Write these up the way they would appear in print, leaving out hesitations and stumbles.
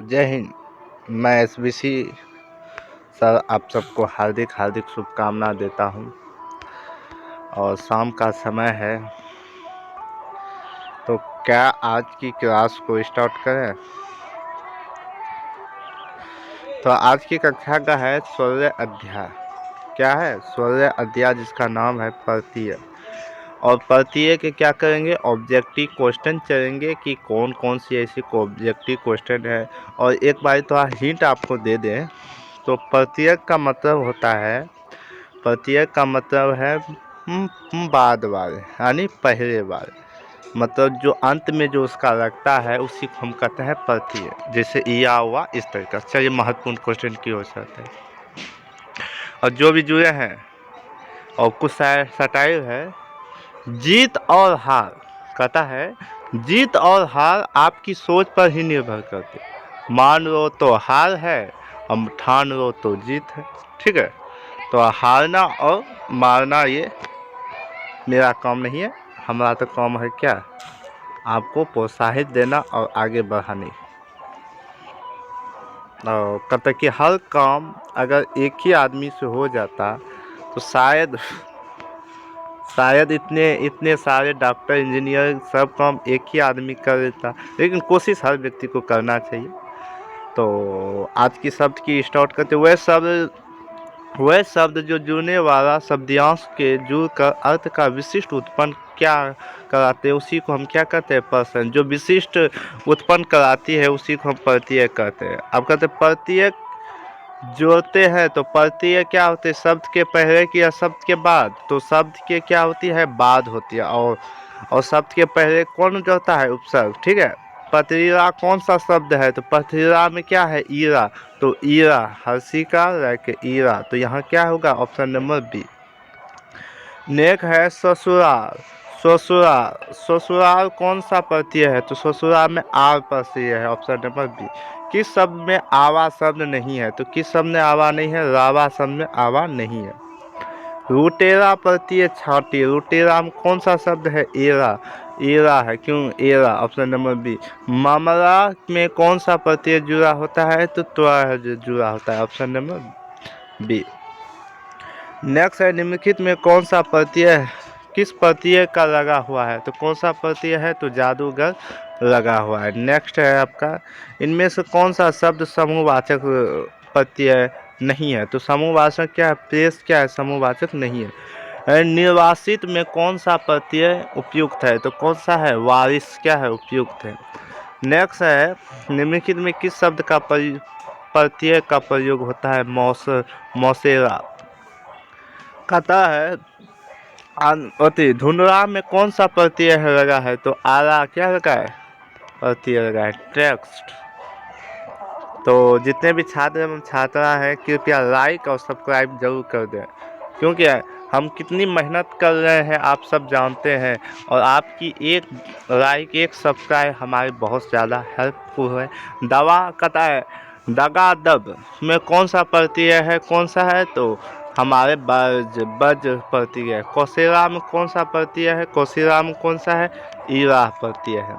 जय हिंद। मैं SBC sir आप सबको हार्दिक हार्दिक शुभकामना देता हूं। और शाम का समय है, तो क्या आज की क्लास को स्टार्ट करें। तो आज की कक्षा का है 16 अध्याय। क्या है? 16 अध्याय, जिसका नाम है प्रत्यय। और प्रत्यय के क्या करेंगे? ऑब्जेक्टिव क्वेश्चन चलेंगे कि कौन कौन सी ऐसी ऑब्जेक्टिव क्वेश्चन है। और एक बार थोड़ा हिंट आपको दे दें तो प्रत्यय का मतलब होता है, प्रत्यय का मतलब है बाद वाले, यानी पहले बार, मतलब जो अंत में जो उसका लगता है उसी को हम कहते हैं प्रत्यय। जैसे या हुआ, इस तरीका से। चलिए महत्वपूर्ण क्वेश्चन की ओर चलते हैं। और जो भी जुड़े हैं और कुछ सटाइल है, जीत और हार कहता है, जीत और हार आपकी सोच पर ही निर्भर करते। मान लो तो हार है, हम ठान लो तो जीत है। ठीक है, तो हारना और मारना ये मेरा काम नहीं है। हमारा तो काम है क्या? आपको प्रोत्साहित देना और आगे बढ़ाने। और कहता कि हर काम अगर एक ही आदमी से हो जाता तो शायद इतने सारे डॉक्टर, इंजीनियर, सब काम एक ही आदमी कर देता। लेकिन कोशिश हर व्यक्ति को करना चाहिए। तो आज की शब्द की स्टार्ट करते, वह शब्द जो जुड़ने वाला शब्दांश के जुड़कर अर्थ का विशिष्ट उत्पन्न क्या कराते हैं, उसी को हम क्या कहते हैं? प्रश्न। जो विशिष्ट उत्पन्न कराती है उसी को हम प्रत्यय कहते हैं। अब कहते हैं प्रत्यय जोड़ते हैं, तो प्रत्यय क्या होते हैं? शब्द के पहले की या शब्द के बाद? तो शब्द के क्या होती है? बाद होती है। और शब्द के पहले कौन जोड़ता है? उपसर्ग। ठीक है। पथरीला कौन सा शब्द है? तो पथरीला में क्या है? ईरा। तो ईरा, हर्षी का के ईरा, तो यहाँ क्या होगा? Option number B. नेक है ससुराल। ससुराल, ससुराल कौन सा प्रत्यय है? तो ससुराल में आव प्रत्यय है। Option number B. किस शब्द में आवा शब्द नहीं है? तो किस शब्द में आवा नहीं है? रावा शब्द में आवा नहीं है। रुटेरा प्रत्यय छाटी। रुटेरा में कौन सा शब्द है? एरा। एरा है, क्यों? एरा। Option number B. मामला में कौन सा प्रत्यय जुड़ा होता है? तो त्वा जुड़ा होता है। Option number B. नेक्स्ट है, निम्नलिखित में कौन सा प्रत्यय किस प्रत्यय का लगा हुआ है? तो कौन सा प्रत्यय है? तो जादूगर लगा हुआ है। नेक्स्ट है आपका, इनमें से कौन सा शब्द समूहवाचक प्रत्यय नहीं है? तो समूहवाचक क्या है? प्रेस क्या है? समूहवाचक नहीं है। निर्वासित में कौन सा प्रत्यय उपयुक्त है? तो कौन सा है? वारिस क्या है? उपयुक्त है। नेक्स्ट है, निम्नलिखित में किस शब्द का प्रत्यय का प्रयोग होता है? मौसेरा। कहता है अति धुंधला में कौन सा प्रत्यय लगा है? तो आला क्या लगा है? प्रत्यय लगा है। टेक्स्ट। तो जितने भी छात्र एवं छात्रा हैं, कृपया लाइक और सब्सक्राइब जरूर कर दें, क्योंकि हम कितनी मेहनत कर रहे हैं आप सब जानते हैं। और आपकी एक लाइक, एक सब्सक्राइब हमारी बहुत ज़्यादा हेल्पफुल है। दवा कहता है, दगा दब में कौन सा प्रत्यय है? कौन सा है? तो हमारे बज प्रत्यय है। कौशेरा में कौन सा प्रत्यय है? कौशेरा में कौन सा है? ईरा प्रत्यय है।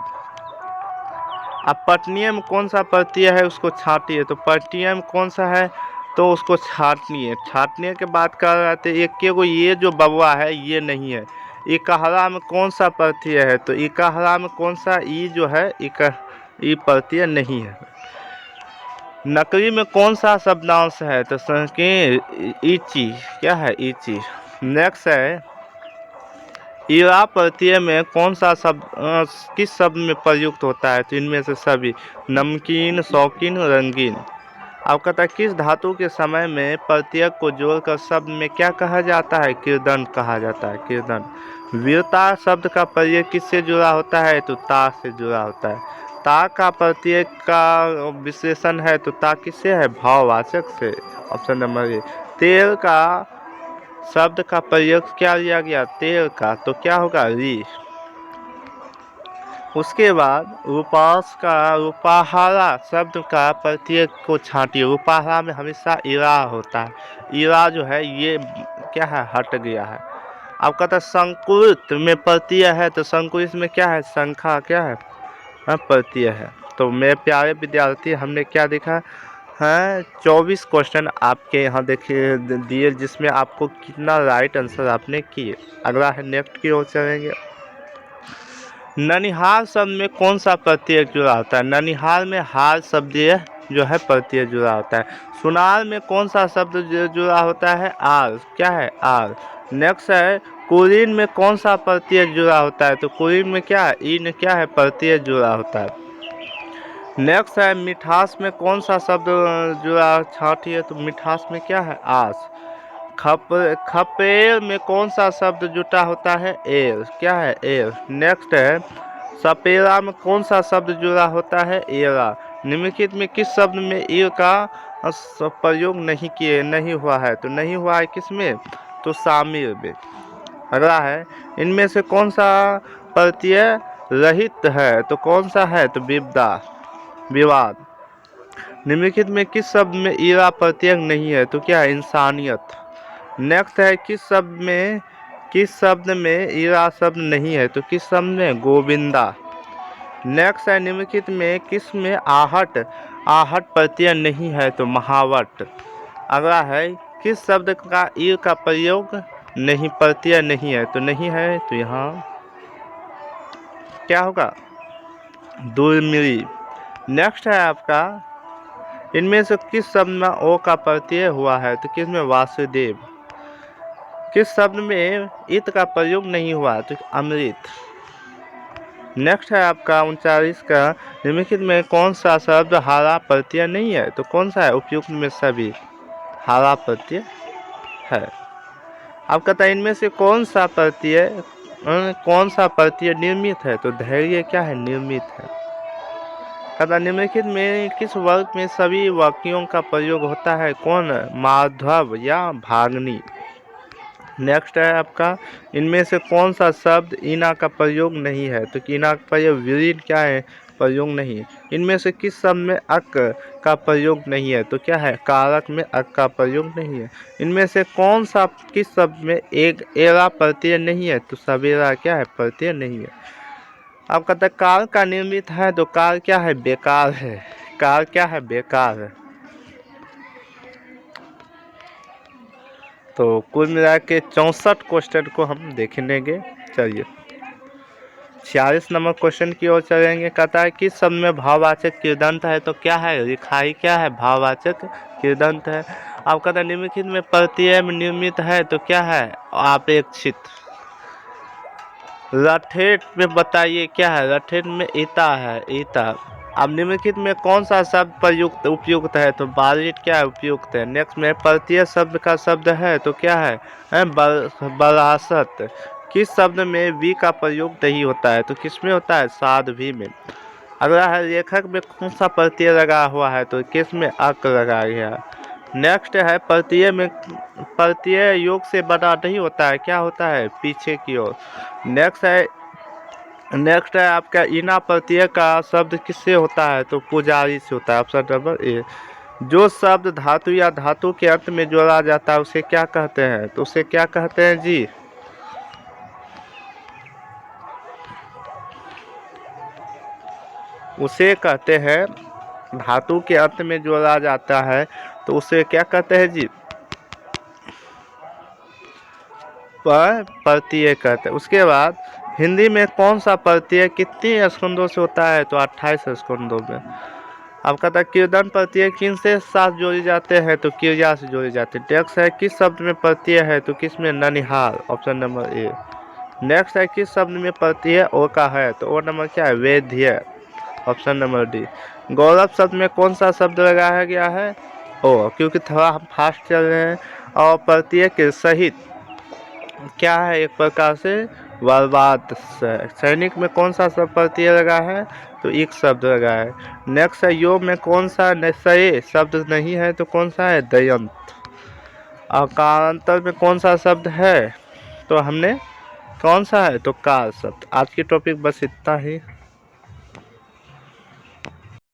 अब पटनीय में कौन सा प्रत्यय है? उसको छाटिए। तो पटनीय में कौन सा है? तो उसको छाटनीय। छाटने के बाद कह रहे थे एक के को, ये जो बबुआ है ये नहीं है। इकहरा में कौन सा प्रत्यय है? तो इकहरा में कौन सा? ई जो है ई प्रत्यय नहीं है। नकली में कौन सा शब्दांश है? तो इची क्या है? इची। नेक्स्ट है, ईरा प्रत्यय में कौन सा शब्द किस शब्द में प्रयुक्त होता है? तो इनमें से सभी। नमकीन, शौकीन, रंगीन। अब कहता है किस धातु के समय में प्रत्यय को जोड़कर शब्द में क्या कहा जाता है? कीर्दन कहा जाता है। कीर्दन। वीरता शब्द का प्रयोग किससे जुड़ा होता है? तो ता से जुड़ा होता है। ता का प्रत्यय का विशेषण है, तो ता किससे है? भाववाचक से। Option number A. तेल का शब्द का प्रयोग क्या लिया गया? तेल का, तो क्या होगा? री। उसके बाद रूपाहारा शब्द का प्रत्यय को छाटिए। रूपाहारा में हमेशा ईरा होता है। ईरा जो है ये क्या है? हट गया है। अब कहता है संकुलित में प्रत्यय है, तो संकुलित में क्या है? संख्या क्या है? प्रत्यय है। तो मेरे प्यारे विद्यार्थी, हमने क्या देखा है, 24 क्वेश्चन आपके यहाँ देखिए दिए, जिसमें आपको कितना राइट आंसर आपने किए। अगला है नेक्स्ट की ओर चलेंगे। ननिहाल शब्द में कौन सा प्रत्यय जुड़ा होता है? ननिहाल में हाल शब्द जो है प्रत्यय जुड़ा होता है। सुनार में कौन सा शब्द जुड़ा होता है? आर। क्या है? आर। नेक्स्ट है कुलीन में कौन सा प्रत्यय जुड़ा होता है? तो कुलीन में क्या है? इन क्या है? प्रत्यय जुड़ा होता है। नेक्स्ट है मिठास में कौन सा शब्द जुड़ा छाठी है? तो मिठास में क्या है? आस। खपेर में कौन सा शब्द जुटा होता है? एर। क्या है? एर। नेक्स्ट है सपेरा में कौन सा शब्द जुड़ा होता है? एरा। निम्नलिखित में किस शब्द में ईर का प्रयोग नहीं हुआ है? तो नहीं हुआ है किसमें? तो शामिल में। अगला है इनमें से कौन सा प्रत्यय रहित है? तो कौन सा है? तो विवाद। निम्नलिखित में किस शब्द में ईरा प्रत्यय नहीं है? तो क्या है? इंसानियत। नेक्स्ट है किस शब्द में ईरा शब्द नहीं है? तो किस शब्द में? गोविंदा। नेक्स्ट है निम्नलिखित में किस में आहट प्रत्यय नहीं है? तो महावट। अगला है किस शब्द का ईर का प्रयोग नहीं प्रत्यय नहीं है? तो नहीं है, तो यहाँ क्या होगा? दुर्मिली। नेक्स्ट है आपका इनमें से किस शब्द में ओ का प्रत्यय हुआ है? तो किस में? वासुदेव। किस शब्द में इत का प्रयोग नहीं हुआ? तो अमृत। नेक्स्ट है आपका 39 का निम्नलिखित में कौन सा शब्द हारा प्रत्यय नहीं है? तो कौन सा है? उपयुक्त में सभी हारा प्रत्यय है। अब कहता है इनमें से कौन सा प्रत्यय निर्मित है? तो धैर्य क्या है? निर्मित है। कहता निम्नलिखित में किस वर्ग में सभी वाक्यों का प्रयोग होता है? कौन? माधव या भागनी। नेक्स्ट है आपका इनमें से कौन सा शब्द इना का प्रयोग नहीं है? तो इना का प्रयोग विलीन क्या है? प्रयोग नहीं। इनमें से किस शब्द में अक का प्रयोग नहीं है? तो क्या है? कारक में अक का प्रयोग नहीं है। इनमें से कौन सा किस शब्द में एक एरा प्रत्यय नहीं है? तो सवेरा क्या है? प्रत्यय नहीं है। अब कहते हैं काल का निर्मित है, तो काल क्या है? बेकार है। काल क्या है? बेकार है। तो कुल मिला के 64 क्वेश्चन को हम देखेंगे। चलिए 46 नंबर क्वेश्चन की ओर चलेंगे। कहता है किस शब्द में भाववाचक कृदंत है? तो क्या है? रिखाई क्या है? भाववाचक कृदंत है। अब कहता है निम्नलिखित में प्रत्यय में निर्मित है, तो क्या है? अपेक्षित। लठेठ में बताइए क्या है? लठेठ में ईता है, ईता। अब निम्नलिखित में कौन सा शब्द उपयुक्त है? तो बारिट क्या है? उपयुक्त है। नेक्स्ट में प्रत्यय शब्द का शब्द है, तो क्या है? बरासत। किस शब्द में वी का प्रयोग नहीं होता है? तो किस में होता है? साध्वी में। अगला है लेखक में कौन सा प्रत्यय लगा हुआ है? तो किस में? अक लगा गया। नेक्स्ट है प्रत्यय योग से बना नहीं होता है, क्या होता है? पीछे की ओर। नेक्स्ट है आपका इना प्रत्यय का शब्द किससे होता है? तो पुजारी से होता है। Option number A. जो शब्द धातु या धातु के अंत में जोड़ा जाता है उसे क्या कहते हैं? तो उसे क्या कहते हैं जी? उसे कहते हैं धातु के अंत में जोड़ा जाता है, तो उसे क्या कहते हैं जी? प्रत्यय कहते हैं। उसके बाद हिंदी में कौन सा प्रत्यय कितने स्कंदों से होता है? तो 28 स्कंदों में। अब कहता है कीर्तन प्रत्यय किन से साथ जोड़े जाते हैं? तो क्रिया से जोड़े जाते हैं। नेक्स्ट है किस शब्द में प्रत्यय है? तो किस में? ननिहाल। Option number A. नेक्स्ट है किस शब्द में प्रत्यय ओ का है? तो ओ नंबर क्या है? वेद्य। Option number D. गौरव शब्द में कौन सा शब्द लगाया गया है? ओ, क्योंकि थोड़ा हम फास्ट चल रहे हैं। और प्रत्यय के सहित क्या है? एक प्रकार से बर्बाद। सैनिक में कौन सा शब्द प्रत्यय लगा है? तो एक शब्द लगा है। नेक्स्ट है योग में कौन सा निश्चय शब्द नहीं है? तो कौन सा है? दयंत। और कालांतर में कौन सा शब्द है? तो हमने कौन सा है? तो काल शब्द। आज की टॉपिक बस इतना ही।